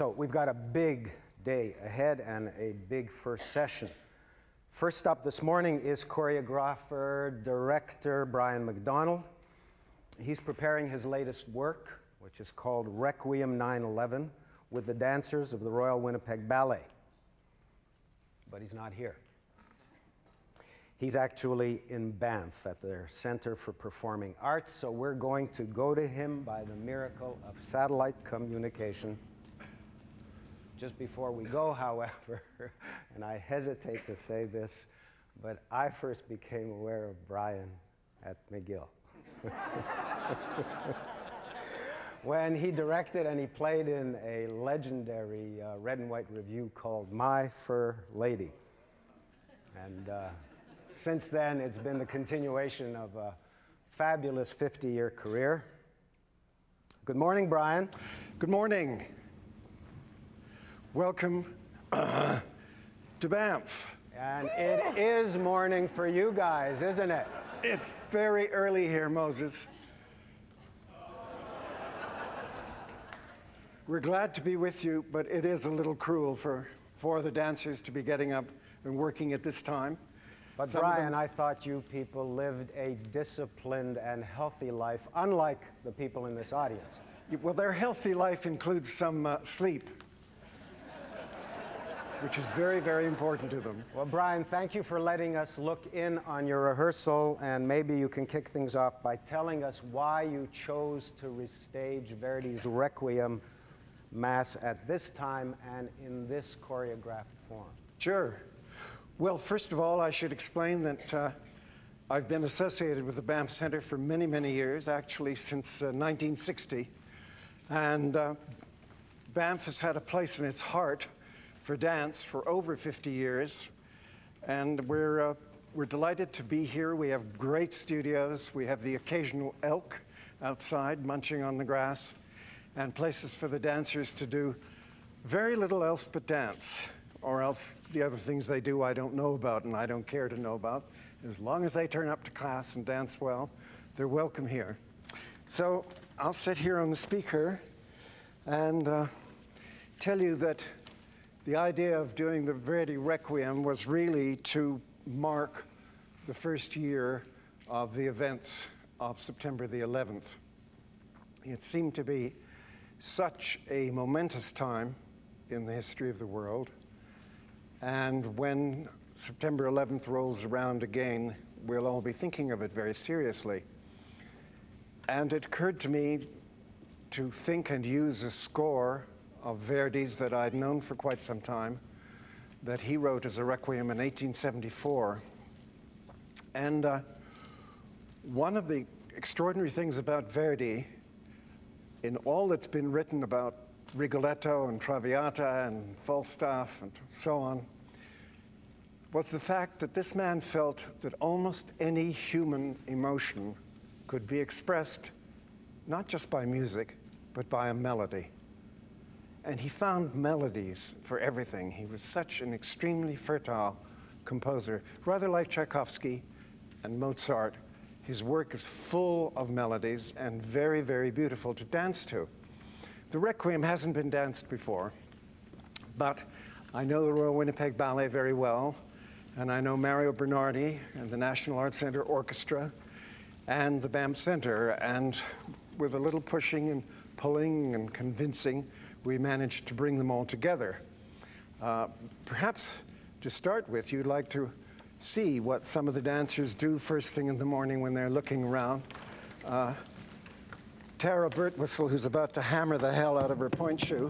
So we've got a big day ahead and a big first session. First up this morning is choreographer, director Brian McDonald. He's preparing his latest work, which is called Requiem 9/11, with the dancers of the Royal Winnipeg Ballet. But he's not here. He's actually in Banff at their Center for Performing Arts, so we're going to go to him by the miracle of satellite communication. Just before we go, however, and I hesitate to say this, but I first became aware of Brian at McGill. When he directed and he played in a legendary red and white revue called My Fair Lady. And since then, it's been the continuation of a fabulous 50-year career. Good morning, Brian. Good morning. Welcome to Banff. And it is morning for you guys, isn't it? It's very early here, Moses. We're glad to be with you, but it is a little cruel for the dancers to be getting up and working at this time. But Brian, I thought you people lived a disciplined and healthy life, unlike the people in this audience. Well, their healthy life includes some sleep, which is very, very important to them. Well, Brian, thank you for letting us look in on your rehearsal, and maybe you can kick things off by telling us why you chose to restage Verdi's Requiem Mass at this time and in this choreographed form. Sure. Well, first of all, I should explain that I've been associated with the Banff Center for many, many years, actually since 1960. And Banff has had a place in its heart for dance for over 50 years. And we're delighted to be here. We have great studios. We have the occasional elk outside munching on the grass, and places for the dancers to do very little else but dance, or else the other things they do I don't know about and I don't care to know about. As long as they turn up to class and dance well, they're welcome here. So I'll sit here on the speaker and tell you that the idea of doing the Verdi Requiem was really to mark the first year of the events of September the 11th. It seemed to be such a momentous time in the history of the world. And when September 11th rolls around again, we'll all be thinking of it very seriously. And it occurred to me to think and use a score of Verdi's that I'd known for quite some time, that he wrote as a requiem in 1874. And one of the extraordinary things about Verdi, in all that's been written about Rigoletto and Traviata and Falstaff and so on, was the fact that this man felt that almost any human emotion could be expressed not just by music, but by a melody. And he found melodies for everything. He was such an extremely fertile composer, rather like Tchaikovsky and Mozart. His work is full of melodies and very, very beautiful to dance to. The Requiem hasn't been danced before, but I know the Royal Winnipeg Ballet very well, and I know Mario Bernardi and the National Arts Centre Orchestra and the Banff Center, and with a little pushing and pulling and convincing, we managed to bring them all together. Perhaps to start with, you'd like to see what some of the dancers do first thing in the morning when they're looking around. Tara Birtwistle, who's about to hammer the hell out of her point shoe,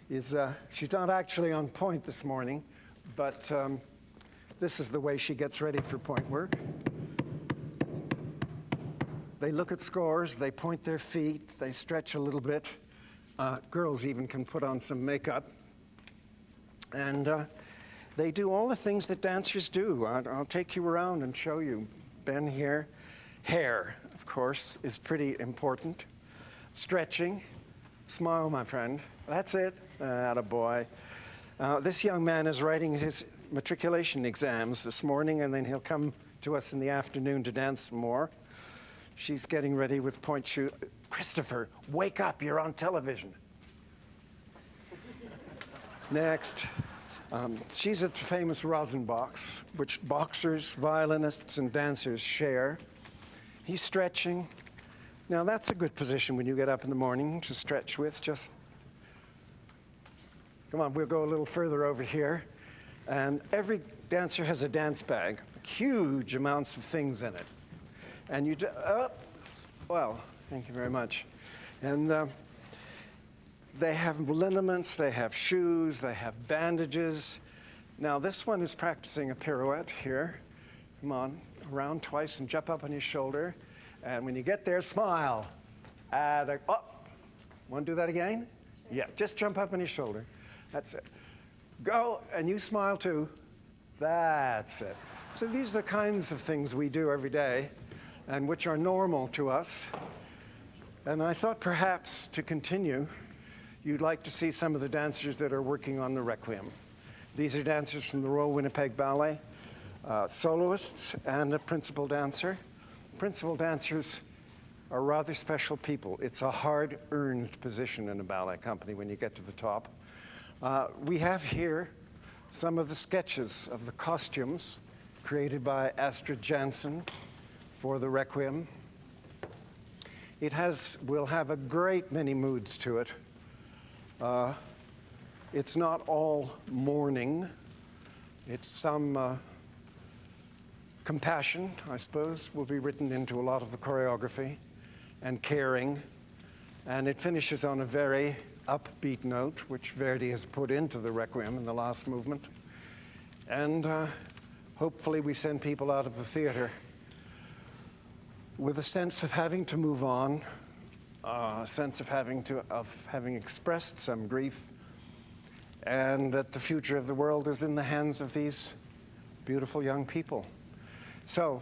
she's not actually on point this morning, but this is the way she gets ready for point work. They look at scores, they point their feet, they stretch a little bit. Girls even can put on some makeup. And they do all the things that dancers do. I'll take you around and show you. Ben here. Hair, of course, is pretty important. Stretching. Smile, my friend. That's it. Attaboy. This young man is writing his matriculation exams this morning, and then he'll come to us in the afternoon to dance some more. She's getting ready with point shoe. Christopher, wake up, you're on television. Next. She's at the famous rosin box, which boxers, violinists, and dancers share. He's stretching. Now, that's a good position when you get up in the morning to stretch with. Just, come on, we'll go a little further over here. And every dancer has a dance bag, huge amounts of things in it. And you, well, thank you very much. And they have liniments, they have shoes, they have bandages. Now this one is practicing a pirouette here. Come on, around twice and jump up on your shoulder. And when you get there, smile. Want to do that again? Yeah, just jump up on your shoulder. That's it. Go, and you smile too. That's it. So these are the kinds of things we do every day and which are normal to us. And I thought perhaps to continue, you'd like to see some of the dancers that are working on the Requiem. These are dancers from the Royal Winnipeg Ballet, soloists and a principal dancer. Principal dancers are rather special people. It's a hard-earned position in a ballet company when you get to the top. We have here some of the sketches of the costumes created by Astrid Jansen for the Requiem. It will have a great many moods to it. It's not all mourning. It's some compassion, I suppose, will be written into a lot of the choreography, and caring. And it finishes on a very upbeat note, which Verdi has put into the Requiem in the last movement. And hopefully we send people out of the theater with a sense of having to move on, a sense of having expressed some grief, and that the future of the world is in the hands of these beautiful young people. So,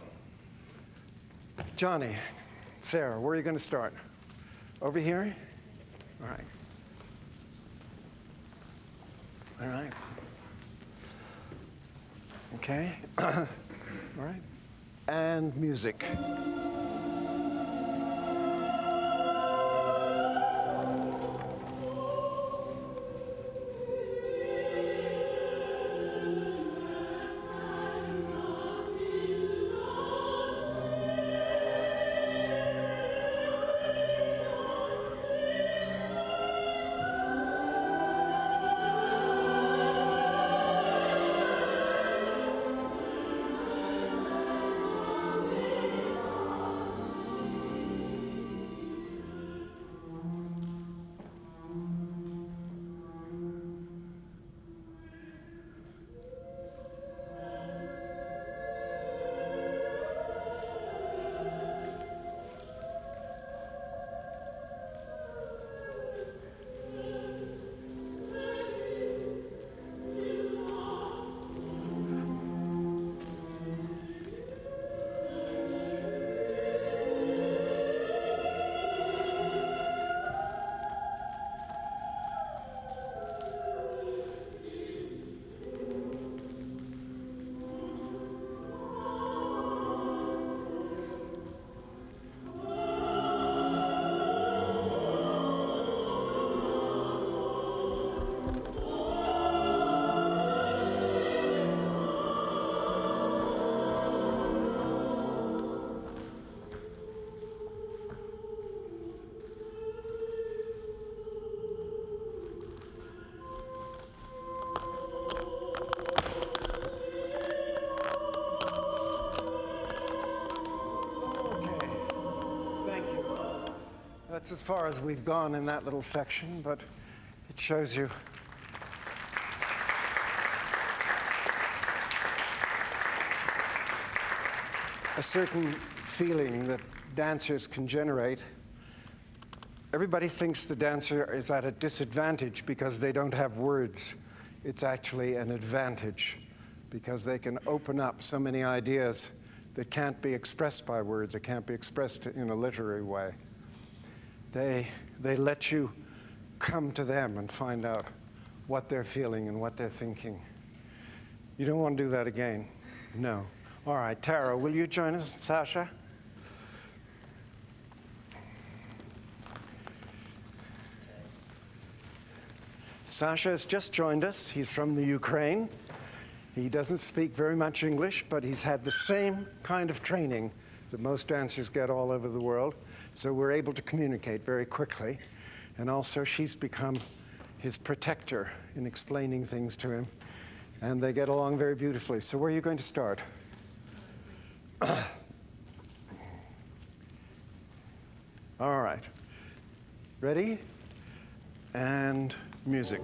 Johnny, Sarah, where are you going to start? Over here? All right. All right. Okay. All right. And music. That's as far as we've gone in that little section, but it shows you a certain feeling that dancers can generate. Everybody thinks the dancer is at a disadvantage because they don't have words. It's actually an advantage because they can open up so many ideas that can't be expressed by words. It can't be expressed in a literary way. They let you come to them and find out what they're feeling and what they're thinking. You don't want to do that again? No. All right, Tara, will you join us, Sasha? Sasha has just joined us. He's from the Ukraine. He doesn't speak very much English, but he's had the same kind of training that most dancers get all over the world. So we're able to communicate very quickly. And also she's become his protector in explaining things to him. And they get along very beautifully. So where are you going to start? All right. Ready? And music.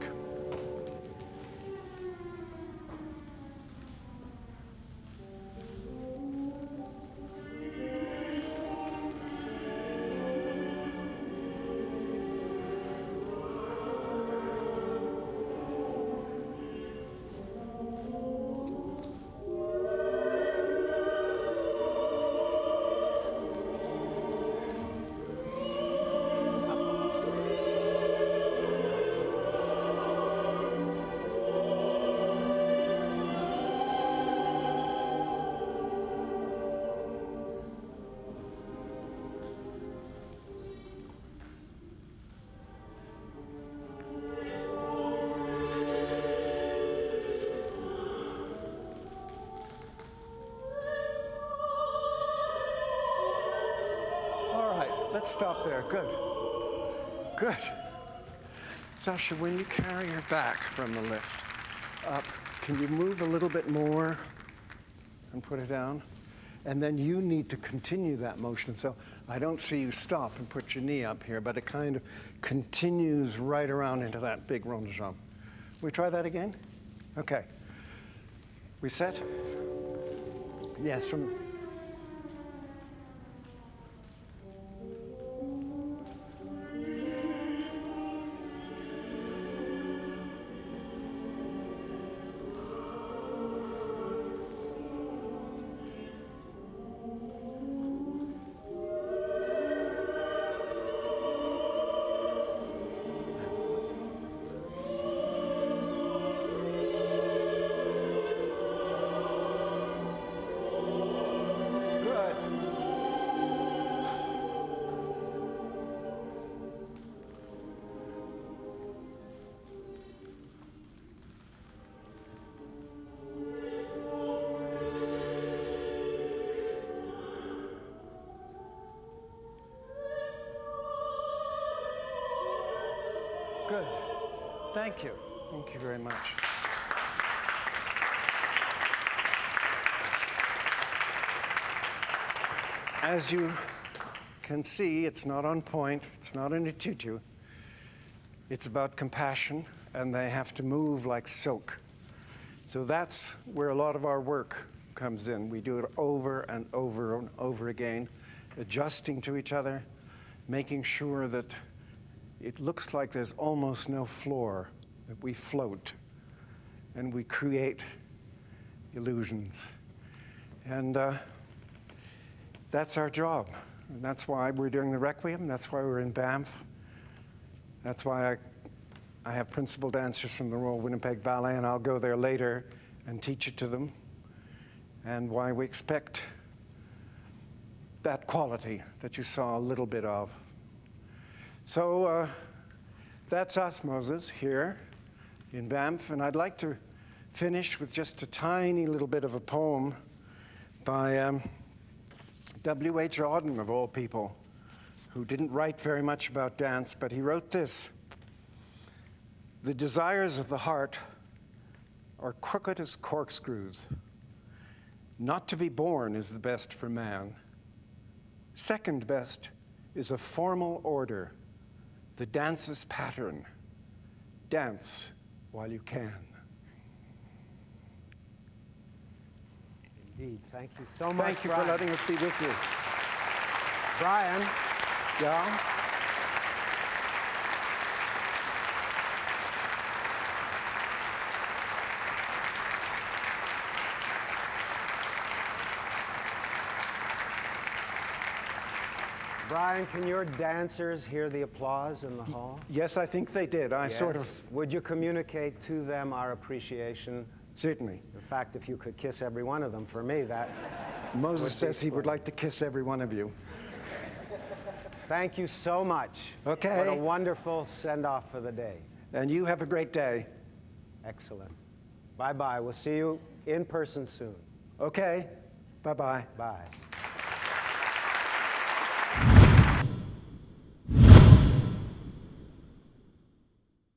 Let's stop there. Good. Good. Sasha, when you carry her back from the lift up, can you move a little bit more and put it down? And then you need to continue that motion. So I don't see you stop and put your knee up here, but it kind of continues right around into that big rond de jambe. We try that again? Okay. We set? Yes, from... Good. Thank you. Thank you very much. As you can see, it's not on point. It's not in a tutu. It's about compassion, and they have to move like silk. So that's where a lot of our work comes in. We do it over and over and over again, adjusting to each other, making sure that it looks like there's almost no floor, that we float and we create illusions. And that's our job. And that's why we're doing the Requiem. That's why we're in Banff. That's why I have principal dancers from the Royal Winnipeg Ballet, and I'll go there later and teach it to them. And why we expect that quality that you saw a little bit of. So that's us, Moses, here in Banff. And I'd like to finish with just a tiny little bit of a poem by W.H. Auden, of all people, who didn't write very much about dance, but he wrote this: "The desires of the heart are crooked as corkscrews. Not to be born is the best for man. Second best is a formal order, the dance's pattern. Dance while you can." Indeed. Thank you so much, Thank you Brian. for letting us be with you. Brian, Yeah? Brian, can your dancers hear the applause in the hall? Yes, I think they did. I sort of... Would you communicate to them our appreciation? Certainly. In fact, if you could kiss every one of them for me, that... Moses says he would like to kiss every one of you. Thank you so much. Okay. What a wonderful send-off for the day. And you have a great day. Excellent. Bye-bye. We'll see you in person soon. Okay. Bye-bye. Bye.